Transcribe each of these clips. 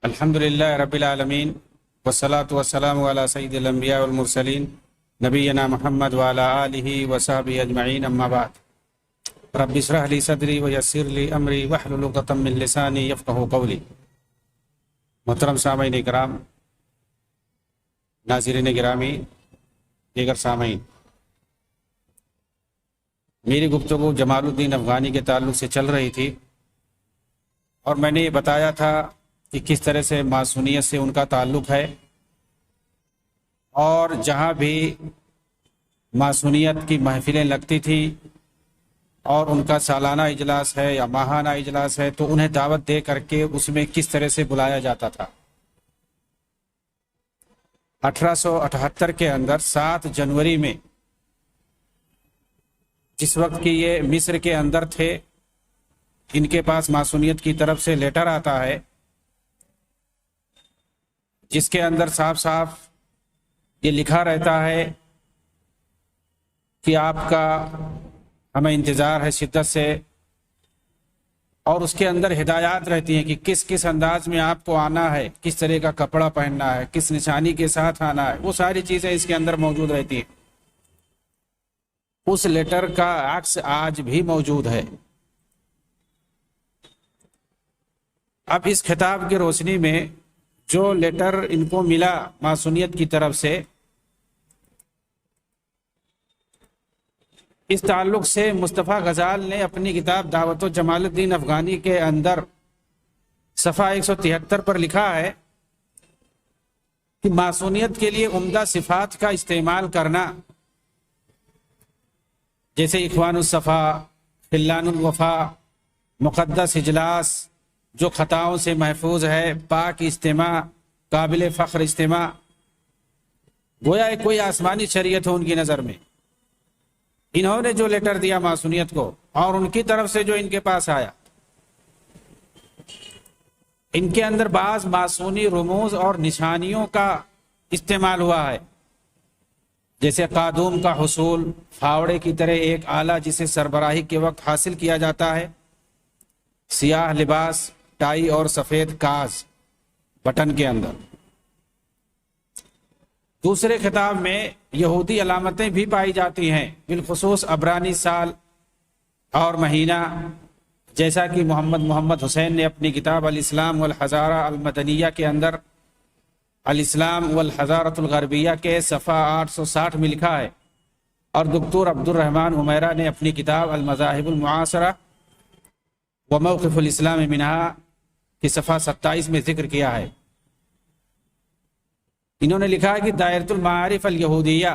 الحمدللہ رب العالمین والصلاة والسلام علی سید الانبیاء والمرسلین نبینا محمد وعلی آلہ وصحبہ اجمعین، اما بعد۔ رب اشرح لی صدری ویسر لی امری واحلل عقدۃ من لسانی یفقہوا قولی۔ محترم سامعین کرام، ناظرین گرامی، دیگر سامعین، میری گفتگو جمال الدین افغانی کے تعلق سے چل رہی تھی اور میں نے یہ بتایا تھا کہ کس طرح سے ماسونیت سے ان کا تعلق ہے، اور جہاں بھی ماسونیت کی محفلیں لگتی تھی اور ان کا سالانہ اجلاس ہے یا ماہانہ اجلاس ہے تو انہیں دعوت دے کر کے اس میں کس طرح سے بلایا جاتا تھا۔ 1878 کے اندر 7 جنوری میں، جس وقت کی یہ مصر کے اندر تھے، ان کے پاس ماسونیت کی طرف سے لیٹر آتا ہے جس کے اندر صاف صاف یہ لکھا رہتا ہے کہ آپ کا ہمیں انتظار ہے شدت سے، اور اس کے اندر ہدایات رہتی ہیں کہ کس کس انداز میں آپ کو آنا ہے، کس طرح کا کپڑا پہننا ہے، کس نشانی کے ساتھ آنا ہے، وہ ساری چیزیں اس کے اندر موجود رہتی ہیں۔ اس لیٹر کا عکس آج بھی موجود ہے۔ اب اس خطاب کی روشنی میں جو لیٹر ان کو ملا ماسونیت کی طرف سے، اس تعلق سے مصطفیٰ غزال نے اپنی کتاب دعوت و جمال الدین افغانی کے اندر صفحہ 173 پر لکھا ہے کہ ماسونیت کے لیے عمدہ صفات کا استعمال کرنا، جیسے اخوان الصفا، خلان الوفا، مقدس اجلاس، جو خطاؤں سے محفوظ ہے، پاک اجتماع، قابل فخر اجتماع، گویا کوئی آسمانی شریعت ہو ان کی نظر میں۔ انہوں نے جو لیٹر دیا ماسونیت کو اور ان کی طرف سے جو ان کے پاس آیا، ان کے اندر بعض ماسونی رموز اور نشانیوں کا استعمال ہوا ہے، جیسے قادوم کا حصول، پھاوڑے کی طرح ایک آلہ جسے سربراہی کے وقت حاصل کیا جاتا ہے، سیاہ لباس، ٹائی اور سفید کاز بٹن کے اندر۔ دوسرے خطاب میں یہودی علامتیں بھی پائی جاتی ہیں، بالخصوص عبرانی سال اور مہینہ، جیسا کہ محمد حسین نے اپنی کتاب الاسلام والحضارہ المدنیہ کے اندر الاسلام والحضارۃ الغربیہ کے صفحہ 860 میں لکھا ہے، اور دکتور عبد الرحمن عمیرہ نے اپنی کتاب المذاہب المعاصرہ وموقف الاسلام منہا کی صفحہ 27 میں ذکر کیا ہے۔ انہوں نے لکھا ہے کہ دائرۃ المعارف الیہودیہ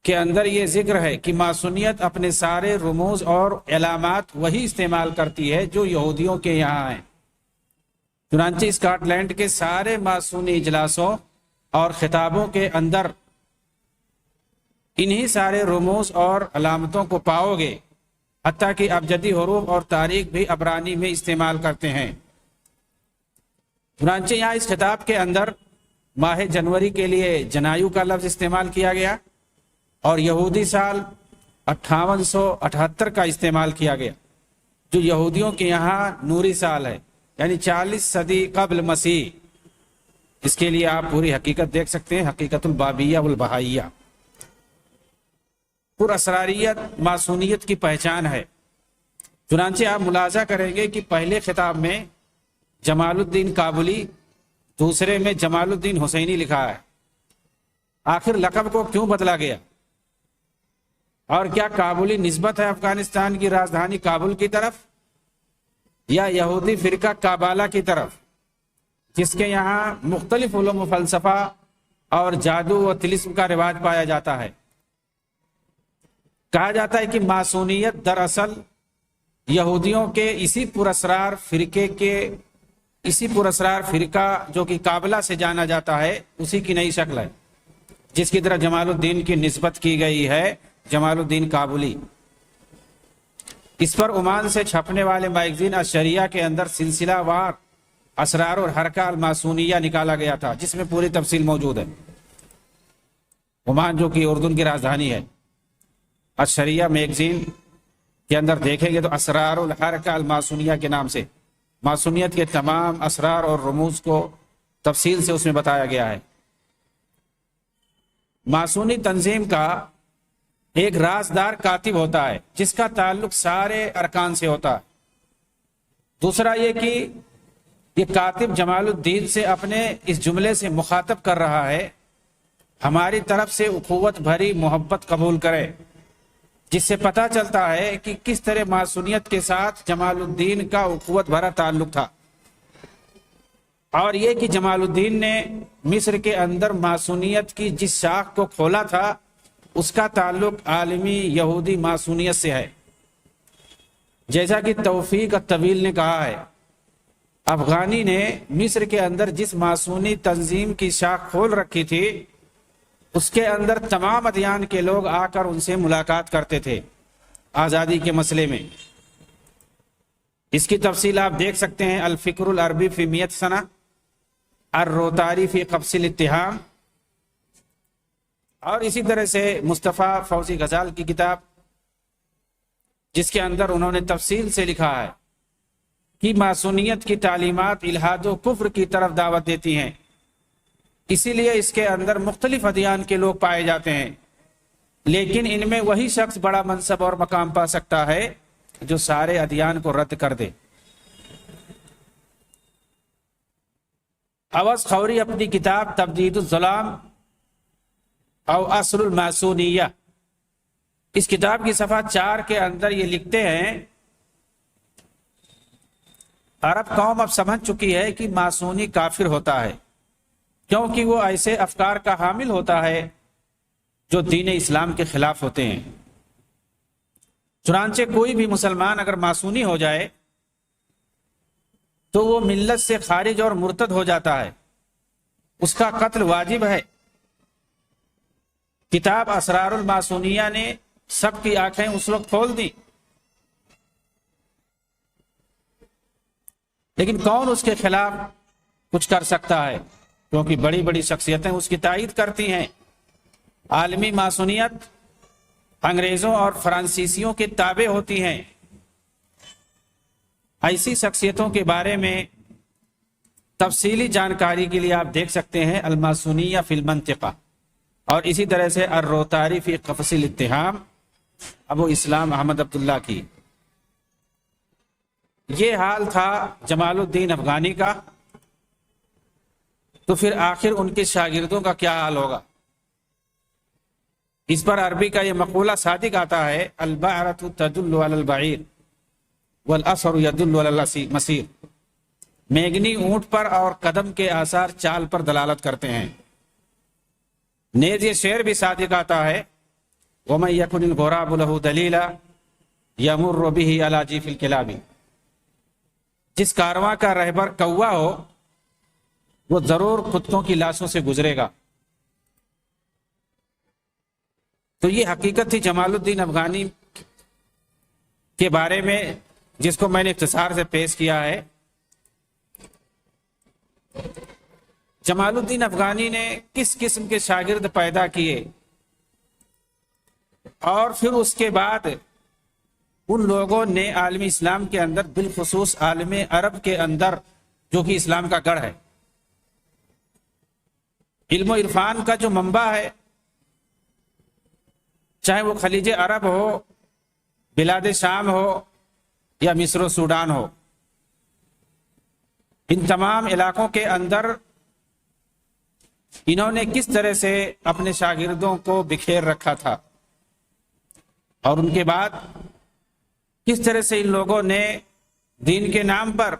کے اندر یہ ذکر ہے کہ ماسونیت اپنے سارے رموز اور علامات وہی استعمال کرتی ہے جو یہودیوں کے یہاں ہیں۔ چنانچہ اسکاٹ لینڈ کے سارے ماسونی اجلاسوں اور خطابوں کے اندر انہی سارے رموز اور علامتوں کو پاؤ گے، حتیٰ کہ ابجدی حروف اور تاریخ بھی عبرانی میں استعمال کرتے ہیں۔ چنانچہ یہاں اس خطاب کے اندر ماہ جنوری کے لیے جنایو کا لفظ استعمال کیا گیا، اور یہودی سال 5878 کا استعمال کیا گیا، جو یہودیوں کے یہاں نوری سال ہے، یعنی 40 صدی قبل مسیح۔ اس کے لیے آپ پوری حقیقت دیکھ سکتے ہیں، حقیقت البابیہ والبہائیہ۔ پر اسراریت ماسونیت کی پہچان ہے۔ چنانچہ آپ ملاحظہ کریں گے کہ پہلے خطاب میں جمال الدین کابلی، دوسرے میں جمال الدین حسینی لکھا ہے۔ آخر لقب کو کیوں بدلا گیا؟ اور کیا کابلی نسبت ہے افغانستان کی راجدھانی کابل کی طرف، یا یہودی فرقہ کابالہ کی طرف، جس کے یہاں مختلف علوم و فلسفہ اور جادو و طلسم کا رواج پایا جاتا ہے؟ کہا جاتا ہے کہ ماسونیت دراصل یہودیوں کے اسی پراسرار فرقہ جو کہ کابلہ سے جانا جاتا ہے، اسی کی نئی شکل ہے، جس کی طرح جمال الدین کی نسبت کی گئی ہے، جمال الدین کابلی۔ اس پر عمان سے چھپنے والے میگزین الشریعہ کے اندر سلسلہ وار اسرار اور حرکہ الماسونیہ نکالا گیا تھا، جس میں پوری تفصیل موجود ہے۔ عمان جو کہ اردن کی راجدھانی ہے، الشریعہ میگزین کے اندر دیکھیں گے تو اسرار الحرکہ الماسونیہ کے نام سے معصومیت کے تمام اسرار اور رموز کو تفصیل سے اس میں بتایا گیا ہے۔ ماسونی تنظیم کا ایک رازدار کاتب ہوتا ہے جس کا تعلق سارے ارکان سے ہوتا ہے۔ دوسرا یہ کہ یہ کاتب جمال الدین سے اپنے اس جملے سے مخاطب کر رہا ہے، ہماری طرف سے اخوت بھری محبت قبول کرے، جس سے پتہ چلتا ہے کہ کس طرح ماسونیت کے ساتھ جمال الدین کا اخوت بھرا تعلق تھا، اور یہ کہ جمال الدین نے مصر کے اندر ماسونیت کی جس شاخ کو کھولا تھا اس کا تعلق عالمی یہودی ماسونیت سے ہے۔ جیسا کہ توفیق الطویل نے کہا ہے، افغانی نے مصر کے اندر جس ماسونی تنظیم کی شاخ کھول رکھی تھی اس کے اندر تمام ادیان کے لوگ آ کر ان سے ملاقات کرتے تھے آزادی کے مسئلے میں۔ اس کی تفصیل آپ دیکھ سکتے ہیں الفکر العربی فی 100 سنہ، الروتاری فی قبض الاتهام، اور اسی طرح سے مصطفیٰ فوزی غزال کی کتاب جس کے اندر انہوں نے تفصیل سے لکھا ہے کہ ماسونیت کی تعلیمات الحاد و کفر کی طرف دعوت دیتی ہیں، اسی لیے اس کے اندر مختلف ادیان کے لوگ پائے جاتے ہیں، لیکن ان میں وہی شخص بڑا منصب اور مقام پا سکتا ہے جو سارے ادیان کو رد کر دے۔ اوس خوری اپنی کتاب تبدید الظلام او اصل الماسونیہ، اس کتاب کی صفحہ 4 کے اندر یہ لکھتے ہیں، عرب قوم اب سمجھ چکی ہے کہ ماسونی کافر ہوتا ہے کیونکہ وہ ایسے افکار کا حامل ہوتا ہے جو دین اسلام کے خلاف ہوتے ہیں۔ چنانچہ کوئی بھی مسلمان اگر ماسونی ہو جائے تو وہ ملت سے خارج اور مرتد ہو جاتا ہے، اس کا قتل واجب ہے۔ کتاب اسرار الماسونیہ نے سب کی آنکھیں اس وقت کھول دی، لیکن کون اس کے خلاف کچھ کر سکتا ہے کیونکہ بڑی بڑی شخصیتیں اس کی تائید کرتی ہیں۔ عالمی ماسونیت انگریزوں اور فرانسیسیوں کے تابع ہوتی ہیں۔ ایسی شخصیتوں کے بارے میں تفصیلی جانکاری کے لیے آپ دیکھ سکتے ہیں الماسونیہ فی المنطقہ، اور اسی طرح سے الروتاری فی قفص الاتهام ابو اسلام احمد عبداللہ کی۔ یہ حال تھا جمال الدین افغانی کا، تو پھر آخر ان کے شاگردوں کا کیا حال ہوگا؟ اس پر عربی کا یہ مقولہ صادق آتا ہے، البعرۃ تدل علی البعیر والاثر يدل علی المسیر، میگنی اونٹ پر اور قدم کے آثار چال پر دلالت کرتے ہیں۔ نیز یہ شعر بھی صادق آتا ہے، وَمَن يَكُنِ الْغُرَابُ لَهُ دَلِيلًا يَمُرُّ بِهِ عَلَى جِيفِ الْكِلَابِ، جس کارواں کا رہبر کوا ہو وہ ضرور کتوں کی لاشوں سے گزرے گا۔ تو یہ حقیقت تھی جمال الدین افغانی کے بارے میں، جس کو میں نے اختصار سے پیش کیا ہے۔ جمال الدین افغانی نے کس قسم کے شاگرد پیدا کیے، اور پھر اس کے بعد ان لوگوں نے عالم اسلام کے اندر، بالخصوص عالم عرب کے اندر جو کہ اسلام کا گڑھ ہے، علم و عرفان کا جو منبع ہے، چاہے وہ خلیج عرب ہو، بلاد شام ہو یا مصر و سوڈان ہو، ان تمام علاقوں کے اندر انہوں نے کس طرح سے اپنے شاگردوں کو بکھیر رکھا تھا، اور ان کے بعد کس طرح سے ان لوگوں نے دین کے نام پر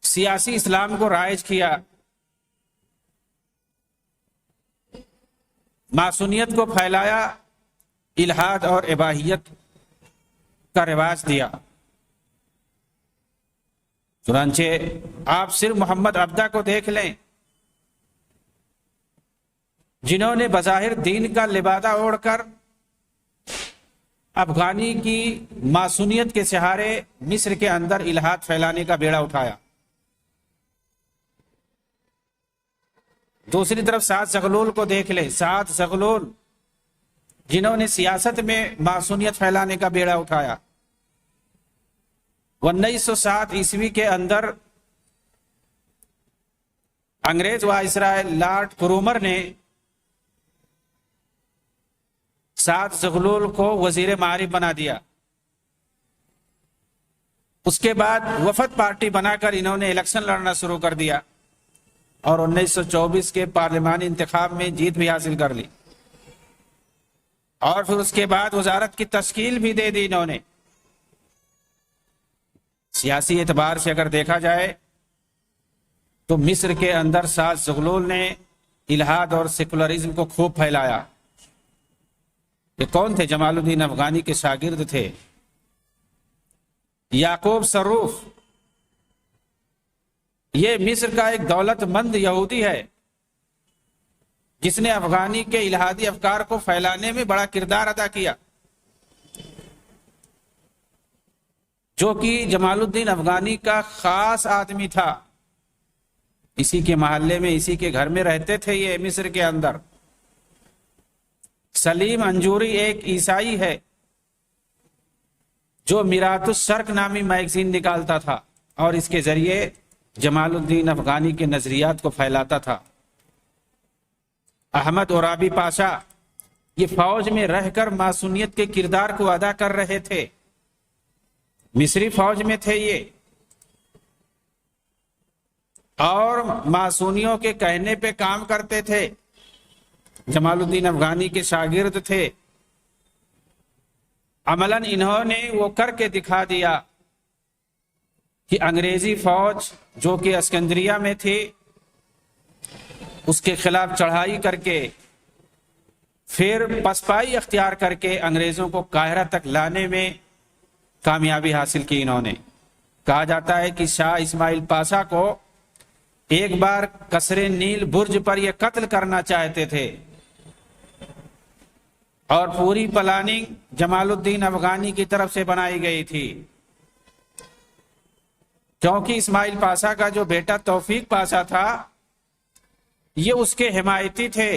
سیاسی اسلام کو رائج کیا، معصونیت کو پھیلایا، الحاد اور اباحیت کا رواج دیا۔ چنانچہ آپ صرف محمد عبدہ کو دیکھ لیں، جنہوں نے بظاہر دین کا لبادہ اوڑھ کر افغانی کی معصونیت کے سہارے مصر کے اندر الحاد پھیلانے کا بیڑا اٹھایا۔ دوسری طرف سعد زغلول کو دیکھ لیں، سعد زغلول جنہوں نے سیاست میں معصونیت پھیلانے کا بیڑا اٹھایا۔ 1907 کے اندر انگریز وائسرائے لارڈ کرومر نے سعد زغلول کو وزیر معارف بنا دیا. اس کے بعد وفد پارٹی بنا کر انہوں نے الیکشن لڑنا شروع کر دیا اور 1924 کے پارلیمانی انتخاب میں جیت بھی حاصل کر لی. اور پھر اس کے بعد وزارت کی تشکیل بھی دے دی انہوں نے. سیاسی اعتبار سے اگر دیکھا جائے تو مصر کے اندر سعد زغلول نے الحاد اور سیکولرزم کو خوب پھیلایا. یہ کون تھے؟ جمال الدین افغانی کے شاگرد تھے. یعقوب صروف یہ مصر کا ایک دولت مند یہودی ہے جس نے افغانی کے الہادی افکار کو پھیلانے میں بڑا کردار ادا کیا، جو کہ جمال الدین افغانی کا خاص آدمی تھا. اسی کے محلے میں، اسی کے گھر میں رہتے تھے یہ مصر کے اندر. سلیم انجوری ایک عیسائی ہے جو میرات الشرق نامی میگزین نکالتا تھا اور اس کے ذریعے جمال الدین افغانی کے نظریات کو پھیلاتا تھا. احمد عرابی پاشا یہ فوج میں رہ کر ماسونیت کے کردار کو ادا کر رہے تھے. مصری فوج میں تھے یہ اور ماسونیوں کے کہنے پہ کام کرتے تھے. جمال الدین افغانی کے شاگرد تھے. عملاً انہوں نے وہ کر کے دکھا دیا کہ انگریزی فوج جو کہ اسکندریہ میں تھی اس کے خلاف چڑھائی کر کے پھر پسپائی اختیار کر کے انگریزوں کو قاہرہ تک لانے میں کامیابی حاصل کی. انہوں نے کہا جاتا ہے کہ شاہ اسماعیل پاشا کو ایک بار قصر نیل برج پر یہ قتل کرنا چاہتے تھے اور پوری پلاننگ جمال الدین افغانی کی طرف سے بنائی گئی تھی، کیونکہ اسماعیل پاشا کا جو بیٹا توفیق پاشا تھا یہ اس کے حمایتی تھے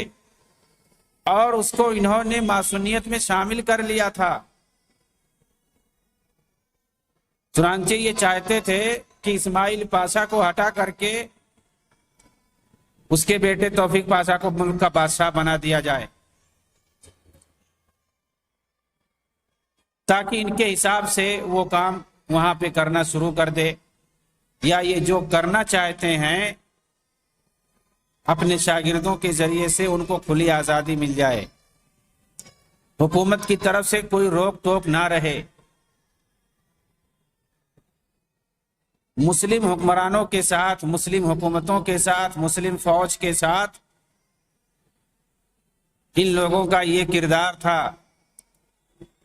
اور اس کو انہوں نے ماسونیت میں شامل کر لیا تھا. چنانچہ یہ چاہتے تھے کہ اسماعیل پاشا کو ہٹا کر کے اس کے بیٹے توفیق پاشا کو ملک کا بادشاہ بنا دیا جائے تاکہ ان کے حساب سے وہ کام وہاں پہ کرنا شروع کر دے، یا یہ جو کرنا چاہتے ہیں اپنے شاگردوں کے ذریعے سے ان کو کھلی آزادی مل جائے، حکومت کی طرف سے کوئی روک ٹوک نہ رہے. مسلم حکمرانوں کے ساتھ، مسلم حکومتوں کے ساتھ، مسلم فوج کے ساتھ ان لوگوں کا یہ کردار تھا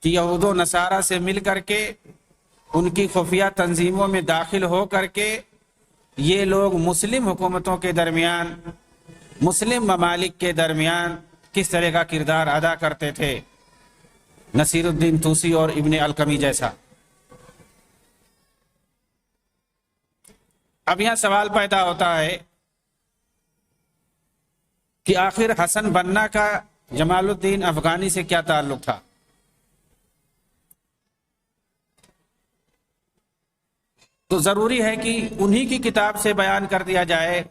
کہ یہود و نصارہ سے مل کر کے ان کی خفیہ تنظیموں میں داخل ہو کر کے یہ لوگ مسلم حکومتوں کے درمیان، مسلم ممالک کے درمیان کس طرح کا کردار ادا کرتے تھے، نصیر الدین طوسی اور ابن القمی جیسا. اب یہاں سوال پیدا ہوتا ہے کہ آخر حسن بنا کا جمال الدین افغانی سے کیا تعلق تھا؟ تو ضروری ہے کہ انہی کی کتاب سے بیان کر دیا جائے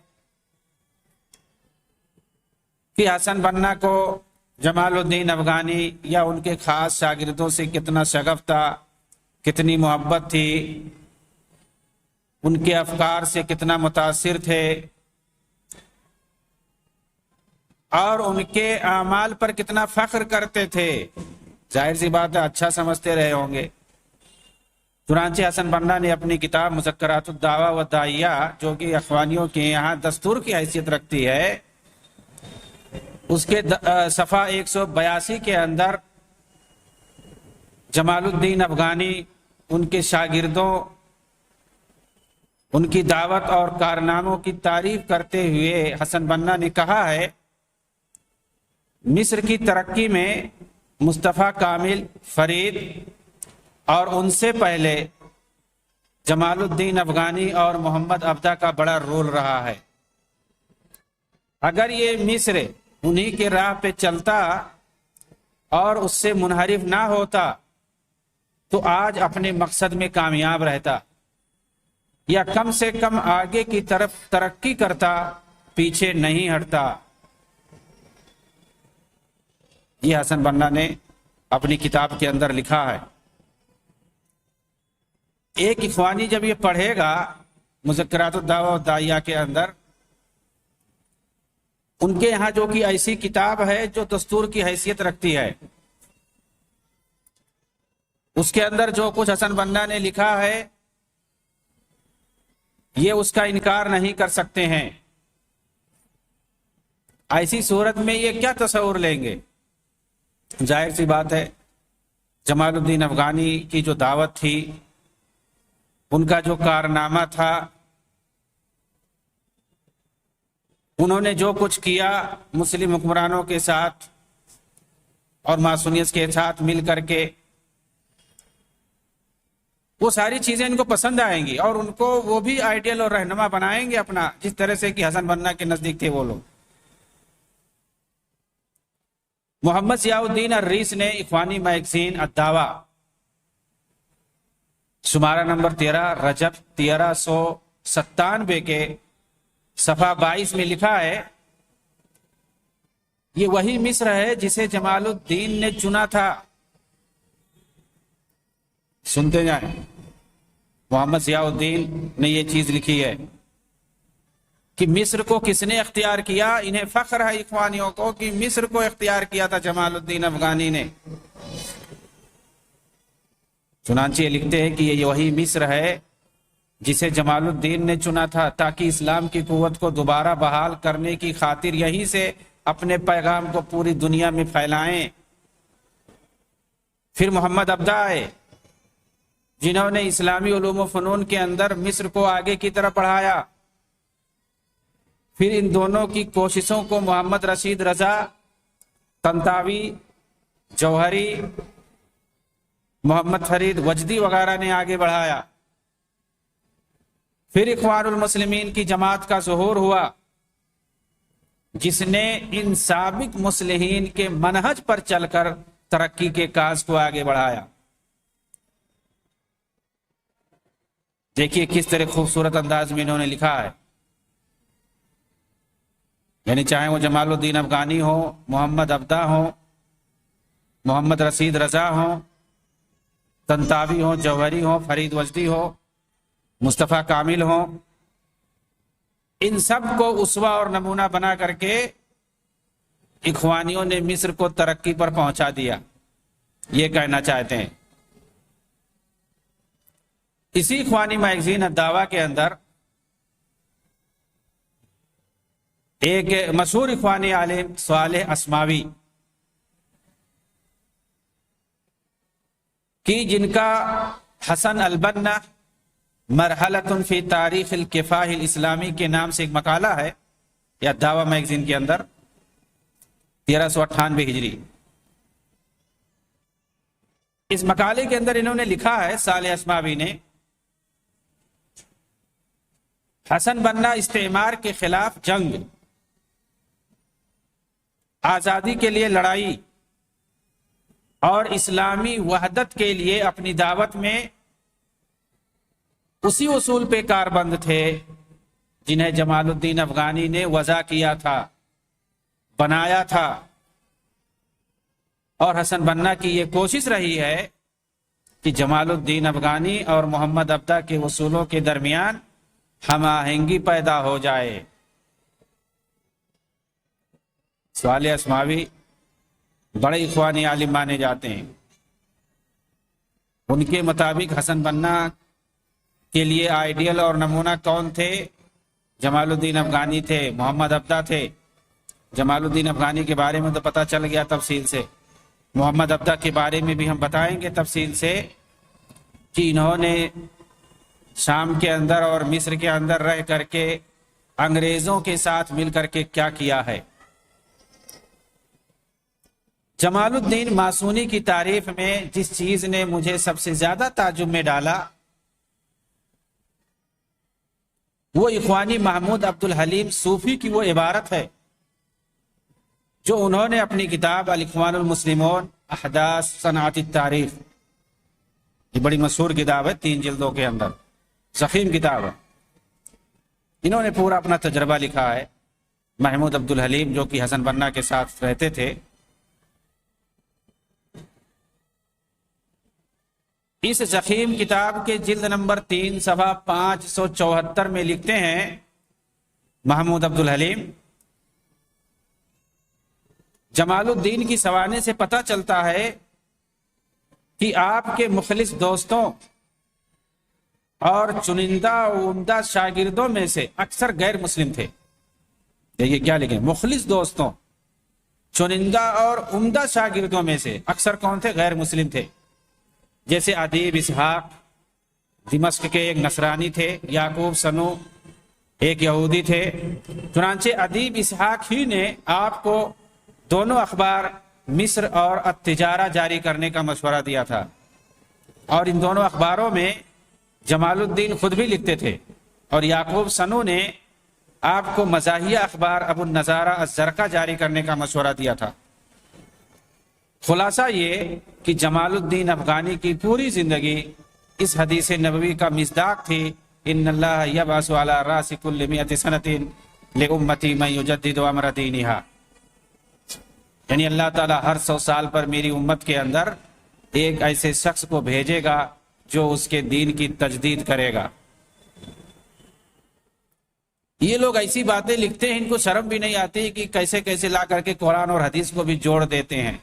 کہ حسن بنا کو جمال الدین افغانی یا ان کے خاص شاگردوں سے کتنا شغف تھا، کتنی محبت تھی، ان کے افکار سے کتنا متاثر تھے اور ان کے اعمال پر کتنا فخر کرتے تھے. ظاہر سی بات ہے اچھا سمجھتے رہے ہوں گے. چنانچہ حسن بنا نے اپنی کتاب مذکرات الدعوہ و داعیہ، جو کہ اخوانیوں کے یہاں دستور کی حیثیت رکھتی ہے، اس کے صفحہ 182 کے اندر جمال الدین افغانی، ان کے شاگردوں، ان کی دعوت اور کارناموں کی تعریف کرتے ہوئے حسن بنا نے کہا ہے، مصر کی ترقی میں مصطفیٰ کامل، فرید اور ان سے پہلے جمال الدین افغانی اور محمد عبدہ کا بڑا رول رہا ہے. اگر یہ مصر انہی کے راہ پہ چلتا اور اس سے منحرف نہ ہوتا تو آج اپنے مقصد میں کامیاب رہتا. یا کم سے کم آگے کی طرف ترقی کرتا، پیچھے نہیں ہٹتا۔ یہ حسن بنا نے اپنی کتاب کے اندر لکھا ہے۔ ایک اخوانی جب یہ پڑھے گا مذکرات الدعوہ والداعیہ کے اندر، ان کے یہاں جو کہ ایسی کتاب ہے جو دستور کی حیثیت رکھتی ہے، اس کے اندر جو کچھ حسن بنا نے لکھا ہے یہ اس کا انکار نہیں کر سکتے ہیں۔ ایسی صورت میں یہ کیا تصور لیں گے؟ ظاہر سی بات ہے، جمال الدین افغانی کی جو دعوت تھی، ان کا جو کارنامہ تھا، انہوں نے جو کچھ کیا مسلم حکمرانوں کے ساتھ اور ماسونیت کے ساتھ مل کر کے، وہ ساری چیزیں ان کو پسند آئیں گی اور ان کو وہ بھی آئیڈیل اور رہنما بنائیں گے اپنا، جس طرح سے کہ حسن بنا کے نزدیک تھے وہ لوگ۔ محمد ضیاء الدین الریس نے اخوانی میگزین الدعوہ شمارہ نمبر 13 رجب 1397 کے صفحہ 22 میں لکھا ہے، یہ وہی مصر ہے جسے جمال الدین نے چنا تھا۔ سنتے جائیں، محمد ضیاء الدین نے یہ چیز لکھی ہے کہ مصر کو کس نے اختیار کیا؟ انہیں فخر ہے اخوانیوں کو کہ مصر کو اختیار کیا تھا جمال الدین افغانی نے۔ چنانچہ یہ لکھتے ہیں کہ یہ وہی مصر ہے جسے جمال الدین نے چنا تھا تاکہ اسلام کی قوت کو دوبارہ بحال کرنے کی خاطر یہیں سے اپنے پیغام کو پوری دنیا میں پھیلائیں۔ پھر محمد ابدا آئے جنہوں نے اسلامی علوم و فنون کے اندر مصر کو آگے کی طرف بڑھایا۔ پھر ان دونوں کی کوششوں کو محمد رشید رضا، طنطاوی، جوہری، محمد فرید وجدی وغیرہ نے آگے بڑھایا۔ پھر اخوان المسلمین کی جماعت کا ظہور ہوا جس نے ان سابق مصلحین کے منہج پر چل کر ترقی کے کاج کو آگے بڑھایا۔ دیکھیے کس طرح خوبصورت انداز میں انہوں نے لکھا ہے، یعنی چاہے وہ جمال الدین افغانی ہو، محمد ابدا ہو، محمد رشید رضا ہو، طنطاوی ہو، جوہری ہو، فرید وجدی ہو، مصطفیٰ کامل ہو، ان سب کو اسوہ اور نمونہ بنا کر کے اخوانیوں نے مصر کو ترقی پر پہنچا دیا، یہ کہنا چاہتے ہیں۔ اسی اخوانی میگزین الدعوہ کے اندر ایک مشہور اخوانی عالم صالح اسماوی کی، جن کا حسن البنا مرحلۃ فی تاریخ الکفاح الاسلامی کے نام سے ایک مقالہ ہے یا دعوہ میگزین کے اندر 1398 ہجری، اس مقالے کے اندر انہوں نے لکھا ہے، صالح اسماوی نے، حسن بنا استعمار کے خلاف جنگ، آزادی کے لیے لڑائی اور اسلامی وحدت کے لیے اپنی دعوت میں اسی اصول پہ کاربند تھے جنہیں جمال الدین افغانی نے وضع کیا تھا، بنایا تھا۔ اور حسن بنا کی یہ کوشش رہی ہے کہ جمال الدین افغانی اور محمد ابدا کے اصولوں کے درمیان ہم آہنگی پیدا ہو جائے۔ صالح اسماوی بڑے اخوانی عالم مانے جاتے ہیں، ان کے مطابق حسن بنا کے لیے آئیڈیل اور نمونہ کون تھے؟ جمال الدین افغانی تھے، محمد ابدا تھے۔ جمال الدین افغانی کے بارے میں تو پتہ چل گیا تفصیل سے، محمد ابدا کے بارے میں بھی ہم بتائیں گے تفصیل سے کہ انہوں نے شام کے اندر اور مصر کے اندر رہ کر کے انگریزوں کے ساتھ مل کر کے کیا کیا ہے۔ جمال الدین ماسونی کی تعریف میں جس چیز نے مجھے سب سے زیادہ تعجب میں ڈالا وہ اخوانی محمود عبد الحلیم صوفی کی وہ عبارت ہے جو انہوں نے اپنی کتاب الاخوان المسلمون احداث صنعت التاریخ، یہ بڑی مشہور کتاب ہے، 3 جلدوں کے اندر، ضخیم کتاب ہے، انہوں نے پورا اپنا تجربہ لکھا ہے۔ محمود عبد الحلیم جو کہ حسن بنا کے ساتھ رہتے تھے، اس ضخیم کتاب کے جلد نمبر 3 صفحہ 574 میں لکھتے ہیں محمود عبد الحلیم، جمال الدین کی سوانح سے پتہ چلتا ہے کہ آپ کے مخلص دوستوں اور چنندہ و عمدہ شاگردوں میں سے اکثر غیر مسلم تھے۔ دیکھیے کیا لکھیں، مخلص دوستوں، چنندہ اور عمدہ شاگردوں میں سے اکثر کون تھے؟ غیر مسلم تھے، جیسے ادیب اسحاق دمشق کے ایک نصرانی تھے، یعقوب سنو ایک یہودی تھے۔ چنانچہ ادیب اسحاق ہی نے آپ کو دونوں اخبار مصر اور التجارہ جاری کرنے کا مشورہ دیا تھا، اور ان دونوں اخباروں میں جمال الدین خود بھی لکھتے تھے، اور یعقوب سنو نے آپ کو مزاحیہ اخبار ابو النضارہ الزرقہ جاری کرنے کا مشورہ دیا تھا۔ خلاصہ یہ کہ جمال الدین افغانی کی پوری زندگی اس حدیث نبوی کا مصداق تھی، ان اللہ یبعث علی راس کل مئۃ سنۃ لامتی من یجدد امر دینھا، یعنی اللہ تعالیٰ ہر 100 سال پر میری امت کے اندر ایک ایسے شخص کو بھیجے گا جو اس کے دین کی تجدید کرے گا۔ یہ لوگ ایسی باتیں لکھتے ہیں، ان کو شرم بھی نہیں آتی کہ کیسے کیسے لا کر کے قرآن اور حدیث کو بھی جوڑ دیتے ہیں،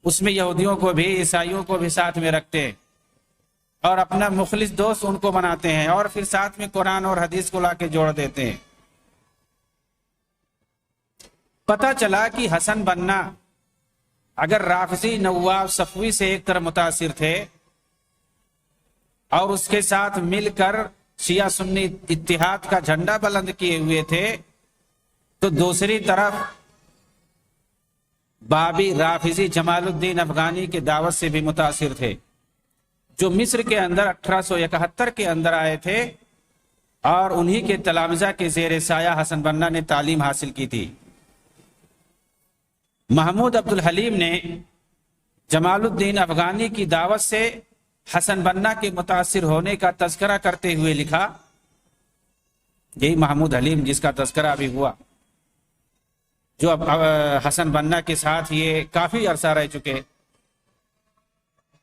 اس میں یہودیوں کو بھی عیسائیوں کو بھی ساتھ میں رکھتے ہیں، اور اپنا مخلص دوست ان کو بناتے ہیں، اور پھر ساتھ میں قرآن اور حدیث کو لا کے جوڑ دیتے ہیں۔ پتہ چلا کہ حسن بنا اگر رافضی نواب صفوی سے ایک طرح متاثر تھے اور اس کے ساتھ مل کر شیعہ سنی اتحاد کا جھنڈا بلند کیے ہوئے تھے، تو دوسری طرف بابی رافضی جمال الدین افغانی کے دعوت سے بھی متاثر تھے، جو مصر کے اندر 1871 کے اندر آئے تھے، اور انہی کے تلامذہ کے زیر سایہ حسن بنا نے تعلیم حاصل کی تھی۔ محمود عبد الحلیم نے جمال الدین افغانی کی دعوت سے حسن بنا کے متاثر ہونے کا تذکرہ کرتے ہوئے لکھا، یہی محمود حلیم جس کا تذکرہ ابھی ہوا، جو اب حسن بنا کے ساتھ یہ کافی عرصہ رہ چکے،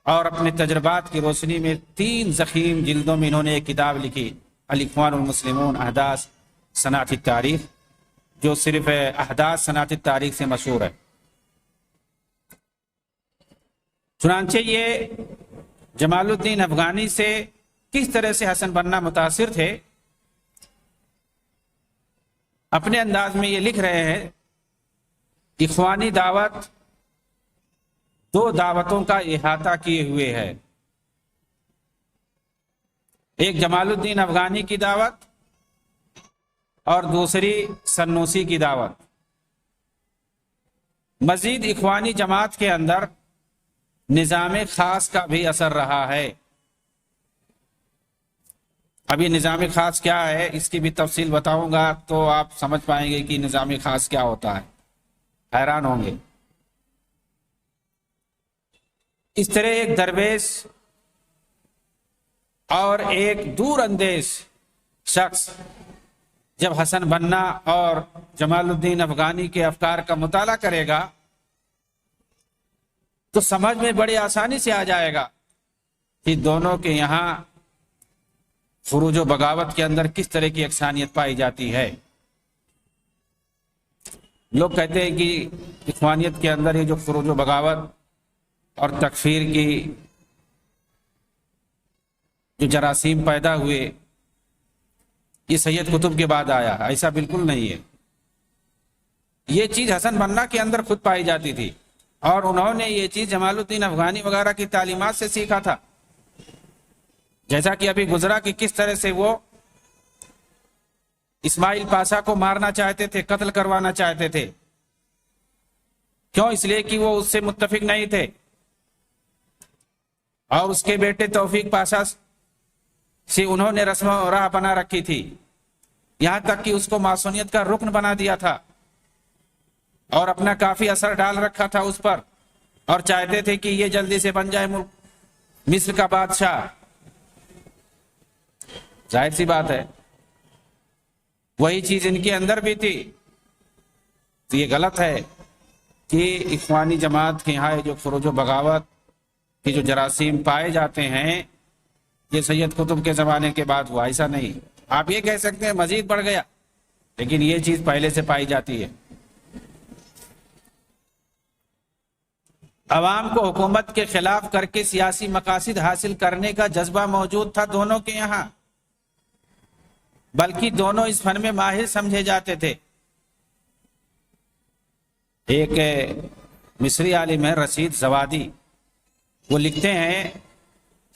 اور اپنے تجربات کی روشنی میں 3 ضخیم جلدوں میں انہوں نے ایک کتاب لکھی، الاخوان المسلمون احداث صنعت التاریخ، جو صرف احداث صنعت التاریخ سے مشہور ہے۔ چنانچہ یہ جمال الدین افغانی سے کس طرح سے حسن بنا متاثر تھے، اپنے انداز میں یہ لکھ رہے ہیں، اخوانی دعوت 2 دعوتوں کا احاطہ کیے ہوئے ہے، ایک جمال الدین افغانی کی دعوت اور دوسری سنوسی کی دعوت۔ مزید اخوانی جماعت کے اندر نظام خاص کا بھی اثر رہا ہے۔ ابھی نظام خاص کیا ہے اس کی بھی تفصیل بتاؤں گا تو آپ سمجھ پائیں گے کہ نظام خاص کیا ہوتا ہے، حیران ہوں گے۔ اس طرح ایک درویش اور ایک دور اندیش شخص جب حسن بنا اور جمال الدین افغانی کے افکار کا مطالعہ کرے گا تو سمجھ میں بڑی آسانی سے آ جائے گا کہ دونوں کے یہاں خروج و بغاوت کے اندر کس طرح کی یکسانیت پائی جاتی ہے۔ لوگ کہتے ہیں کہ اخوانیت کے اندر یہ جو خروج و بغاوت اور تکفیر کی جو جراثیم پیدا ہوئے یہ سید قطب کے بعد آیا، ایسا بالکل نہیں ہے۔ یہ چیز حسن بنا کے اندر خود پائی جاتی تھی، اور انہوں نے یہ چیز جمال الدین افغانی وغیرہ کی تعلیمات سے سیکھا تھا، جیسا کہ ابھی گزرا کہ کس طرح سے وہ اسماعیل پاشا کو مارنا چاہتے تھے، قتل کروانا چاہتے تھے۔ کیوں؟ اس لیے کہ وہ اس سے متفق نہیں تھے، اور اس کے بیٹے توفیق پاشا سے انہوں نے رسم و راہ بنا رکھی تھی، یہاں تک کہ اس کو معصونیت کا رکن بنا دیا تھا، اور اپنا کافی اثر ڈال رکھا تھا اس پر، اور چاہتے تھے کہ یہ جلدی سے بن جائے مصر کا بادشاہ۔ ظاہر سی بات ہے وہی چیز ان کے اندر بھی تھی. تو یہ غلط ہے کہ اخوانی جماعت کے یہاں جو فروج و بغاوت کے جو جراثیم پائے جاتے ہیں یہ سید قطب کے زمانے کے بعد ہوا. ایسا نہیں. آپ یہ کہہ سکتے ہیں مزید بڑھ گیا، لیکن یہ چیز پہلے سے پائی جاتی ہے. عوام کو حکومت کے خلاف کر کے سیاسی مقاصد حاصل کرنے کا جذبہ موجود تھا دونوں کے یہاں، بلکہ دونوں اس فن میں ماہر سمجھے جاتے تھے. ایک مصری عالم ہے رشید زوادی، وہ لکھتے ہیں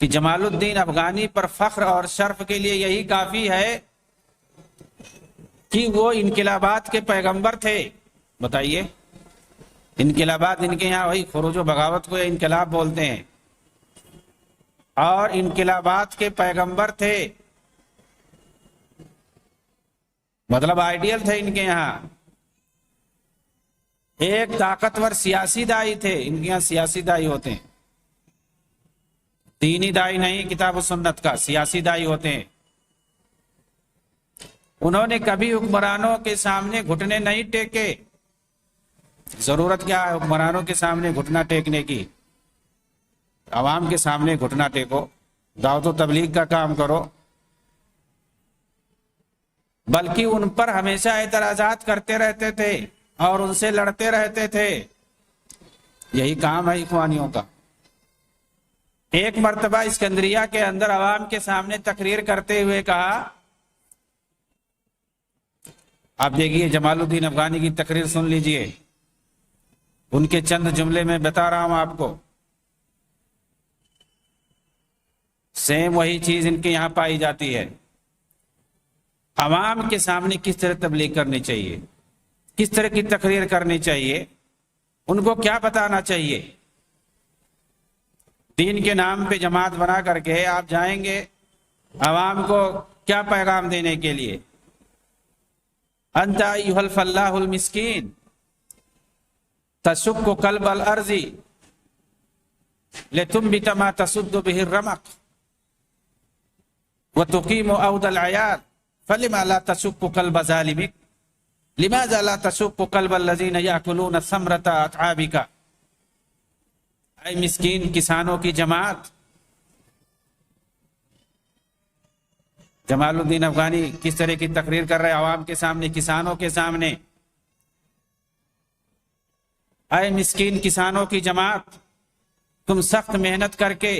کہ جمال الدین افغانی پر فخر اور شرف کے لیے یہی کافی ہے کہ وہ انقلابات کے پیغمبر تھے. بتائیے، انقلابات ان کے یہاں وہی خروج و بغاوت کو انقلاب بولتے ہیں، اور انقلابات کے پیغمبر تھے، مطلب آئیڈیل تھے ان کے یہاں. ایک طاقتور سیاسی دائی تھے، ان کے یہاں سیاسی دائی ہوتے ہیں، دینی دائی نہیں کتاب و سنت کا، سیاسی دائی ہوتے ہیں. انہوں نے کبھی حکمرانوں کے سامنے گھٹنے نہیں ٹیکے. ضرورت کیا ہے حکمرانوں کے سامنے گھٹنا ٹیکنے کی؟ عوام کے سامنے گھٹنا ٹیکو، دعوت و تبلیغ کا کام کرو. بلکہ ان پر ہمیشہ اعتراضات کرتے رہتے تھے اور ان سے لڑتے رہتے تھے. یہی کام ہے اخوانیوں کا. ایک مرتبہ اسکندریہ کے اندر عوام کے سامنے تقریر کرتے ہوئے کہا، آپ دیکھیے جمال الدین افغانی کی تقریر سن لیجئے، ان کے چند جملے میں بتا رہا ہوں آپ کو. سیم وہی چیز ان کے یہاں پائی جاتی ہے. عوام کے سامنے کس طرح تبلیغ کرنی چاہیے، کس طرح کی تقریر کرنی چاہیے، ان کو کیا بتانا چاہیے. دین کے نام پہ جماعت بنا کر کے آپ جائیں گے عوام کو کیا پیغام دینے کے لیے؟ انت ایھا الفلاح المسکین تشق قلب الارض لتنبت ما تسد به الرمق وتقيم عود العيال فلما لا تشق قلب ظالمك لماذا لا تشق قلب الذين يأكلون ثمرة أتعابك. اے مسکین کسانوں کی جماعت. جمال الدین افغانی کس طرح کی تقریر کر رہے عوام کے سامنے، کسانوں کے سامنے. اے مسکین کسانوں کی جماعت، تم سخت محنت کر کے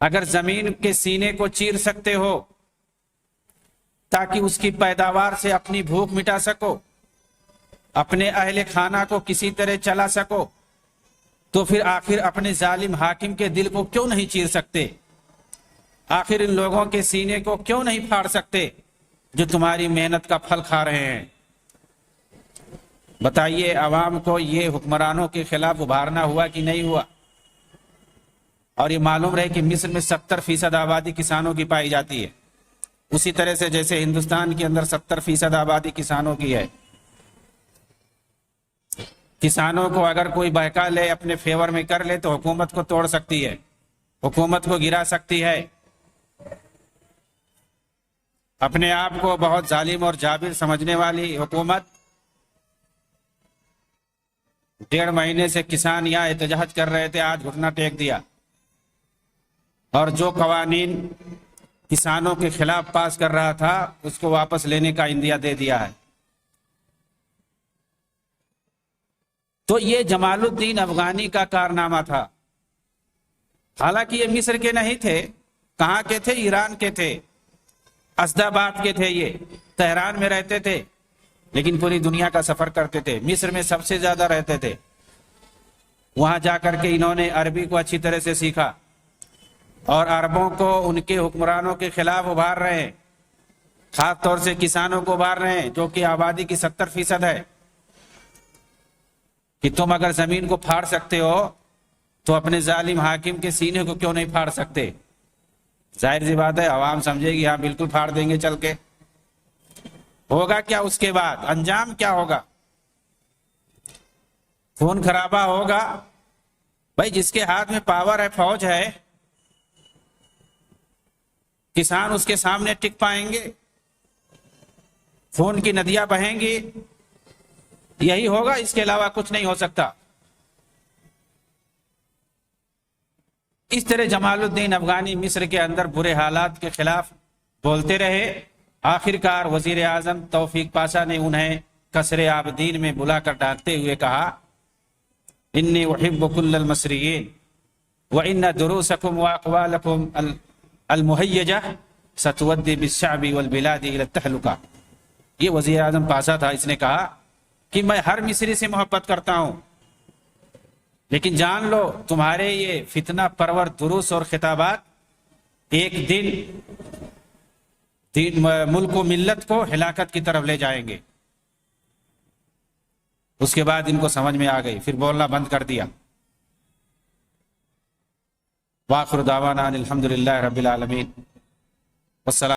اگر زمین کے سینے کو چیر سکتے ہو تاکہ اس کی پیداوار سے اپنی بھوک مٹا سکو، اپنے اہل خانہ کو کسی طرح چلا سکو، تو پھر آخر اپنے ظالم حاکم کے دل کو کیوں نہیں چیر سکتے؟ آخر ان لوگوں کے سینے کو کیوں نہیں پھاڑ سکتے جو تمہاری محنت کا پھل کھا رہے ہیں؟ بتائیے عوام کو یہ حکمرانوں کے خلاف ابھارنا ہوا کہ نہیں ہوا؟ اور یہ معلوم رہے کہ مصر میں 70% آبادی کسانوں کی پائی جاتی ہے، اسی طرح سے جیسے ہندوستان کے اندر 70% آبادی کسانوں کی ہے. کسانوں کو اگر کوئی بہکا لے، اپنے فیور میں کر لے، تو حکومت کو توڑ سکتی ہے، حکومت کو گرا سکتی ہے. اپنے آپ کو بہت ظالم اور جابر سمجھنے والی حکومت 1.5 مہینے سے کسان یہاں احتجاج کر رہے تھے، آج گھٹنا ٹیک دیا، اور جو قوانین کسانوں کے خلاف پاس کر رہا تھا اس کو واپس لینے کا عندیہ دے دیا ہے. تو یہ جمال الدین افغانی کا کارنامہ تھا. حالانکہ یہ مصر کے نہیں تھے، کہاں کے تھے؟ ایران کے تھے، اسد آباد کے تھے، یہ تہران میں رہتے تھے، لیکن پوری دنیا کا سفر کرتے تھے. مصر میں سب سے زیادہ رہتے تھے. وہاں جا کر کے انہوں نے عربی کو اچھی طرح سے سیکھا اور عربوں کو ان کے حکمرانوں کے خلاف ابھار رہے ہیں، خاص طور سے کسانوں کو ابھار رہے ہیں جو کہ آبادی کی 70% ہے، کہ تم اگر زمین کو پھاڑ سکتے ہو تو اپنے ظالم حاکم کے سینے کو کیوں نہیں پھاڑ سکتے؟ ظاہر سی بات ہے عوام سمجھے گی ہاں بالکل پھاڑ دیں گے چل کے. ہوگا کیا اس کے بعد؟ انجام کیا ہوگا؟ خون خرابہ ہوگا. بھائی جس کے ہاتھ میں پاور ہے، فوج ہے، کسان اس کے سامنے ٹک پائیں گے؟ خون کی ندیاں بہیں گی، یہی ہوگا، اس کے علاوہ کچھ نہیں ہو سکتا۔ اس طرح جمال الدین افغانی مصر کے اندر برے حالات کے خلاف بولتے رہے۔ آخر کار وزیر اعظم توفیق پاشا نے انہیں قصر عابدین میں بلا کر ڈانٹتے ہوئے کہا، انی احب کل المصریین وان دروسکم واقوالکم المہیجہ ستودی بالشعب والبلاد الى التہلکہ۔ یہ وزیر اعظم پاشا تھا، اس نے کہا کہ میں ہر مصری سے محبت کرتا ہوں، لیکن جان لو تمہارے یہ فتنہ پرور دروس اور خطابات ایک دن ملک و ملت کو ہلاکت کی طرف لے جائیں گے۔ اس کے بعد ان کو سمجھ میں آ گئی، پھر بولنا بند کر دیا۔ وآخر دعوانا الحمدللہ رب العالمین والسلام۔